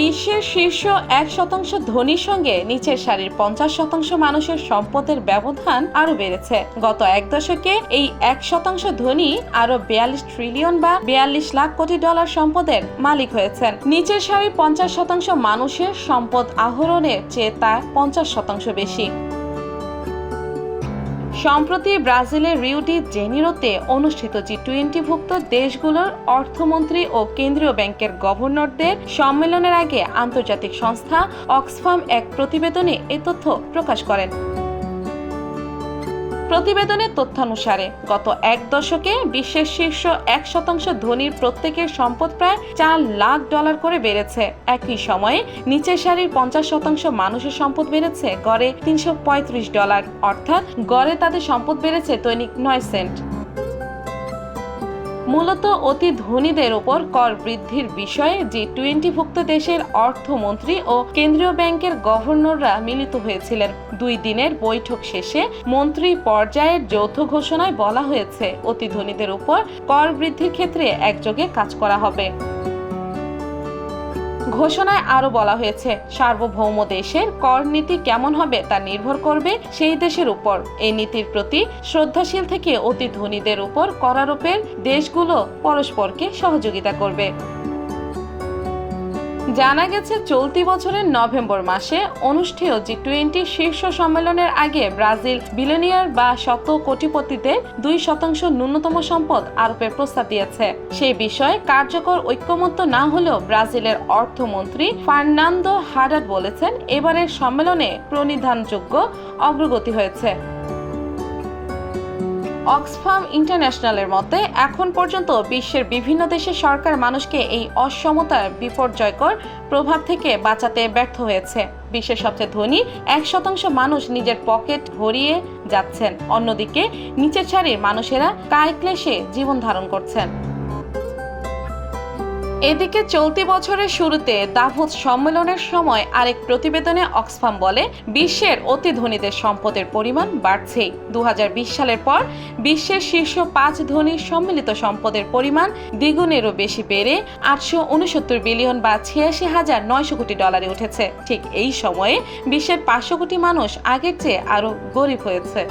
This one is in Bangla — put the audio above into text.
বিশ্বের শীর্ষ 1% ধনীর সঙ্গে নিচের সারির 50% মানুষের সম্পদের ব্যবধান আরো বেড়েছে। গত এক দশকে এই 1% ধনী আরো 42 ট্রিলিয়ন বা 42 লাখ কোটি ডলার সম্পদের মালিক হয়েছেন। নিচের সারির 50% মানুষের সম্পদ আহরণের চেয়ে তা 50% বেশি। সম্প্রতি ব্রাজিলের রিও ডি জেনিরোতে অনুষ্ঠিত G20ভুক্ত দেশগুলোর অর্থমন্ত্রী ও কেন্দ্রীয় ব্যাংকের গভর্নরদের সম্মেলনের আগে আন্তর্জাতিক সংস্থা অক্সফাম এক প্রতিবেদনে এ তথ্য প্রকাশ করেন। প্রতিবেদনের তথ্যানুসারে গত এক দশকে বিশ্বের শীর্ষ 1% ধনীর প্রত্যেকের সম্পদ প্রায় $4 লাখ করে বেড়েছে। একই সময়ে নিচের সারির 50% মানুষের সম্পদ বেড়েছে গড়ে $335, অর্থাৎ গড়ে তাদের সম্পদ বেড়েছে দৈনিক 9 সেন্ট। মূলত অতি ধনীদের ওপর কর বৃদ্ধির বিষয়ে G20ভুক্ত দেশের অর্থমন্ত্রী ও কেন্দ্রীয় ব্যাংকের গভর্নররা মিলিত হয়েছিলেন। 2 দিনের বৈঠক শেষে মন্ত্রী পর্যায়ের যৌথ ঘোষণায় বলা হয়েছে, অতি ধনীদের উপর কর বৃদ্ধির ক্ষেত্রে একযোগে কাজ করা হবে। ঘোষণায় আরো বলা হয়েছে, সার্বভৌম দেশের কর নীতি কেমন হবে তা নির্ভর করবে সেই দেশের উপর। এই নীতির প্রতি শ্রদ্ধাশীল থেকে অতি ধনীদের উপর করারোপের দেশগুলো পরস্পরকে সহযোগিতা করবে। জানা গেছে, চলতি বছরের নভেম্বর মাসে অনুষ্ঠেয় G20 শীর্ষ সম্মেলনের আগে ব্রাজিল বিলিয়নিয়ার বা শত কোটিপতিদের 2% ন্যূনতম সম্পদ আরোপের প্রস্তাব দিয়েছে। সেই বিষয়ে কার্যকর ঐক্যমত্য না হলেও ব্রাজিলের অর্থমন্ত্রী ফার্নান্দো হাডাদ বলেছেন, এবারের সম্মেলনে প্রণিধানযোগ্য অগ্রগতি হয়েছে। অক্সফাম ইন্টারন্যাশনালের মতে এখন পর্যন্ত বিশ্বের বিভিন্ন দেশের সরকার মানুষকে এই অসমতার বিপর্যয়কর প্রভাব থেকে বাঁচাতে ব্যর্থ হয়েছে। বিশ্বের সবচেয়ে ধনী 1% মানুষ নিজের পকেট ভরিয়ে যাচ্ছেন, অন্যদিকে নিচের সারির মানুষেরা কায় ক্লেশে জীবন ধারণ করছেন। এদিকে চলতি বছরের শুরুতে দাভোস সম্মেলনের সময় আরেক প্রতিবেদনে অক্সফাম বলে, বিশ্বের অতি ধনীদের সম্পদের পরিমাণ বাড়ছেই। 2020 সালের পর বিশ্বের শীর্ষ 5 ধনীর সম্মিলিত সম্পদের পরিমাণ দ্বিগুণেরও বেশি বেড়ে 869 বিলিয়ন বা $86,900 কোটি উঠেছে। ঠিক এই সময়ে বিশ্বের 500 কোটি মানুষ আগের চেয়ে আরো গরিব হয়েছে।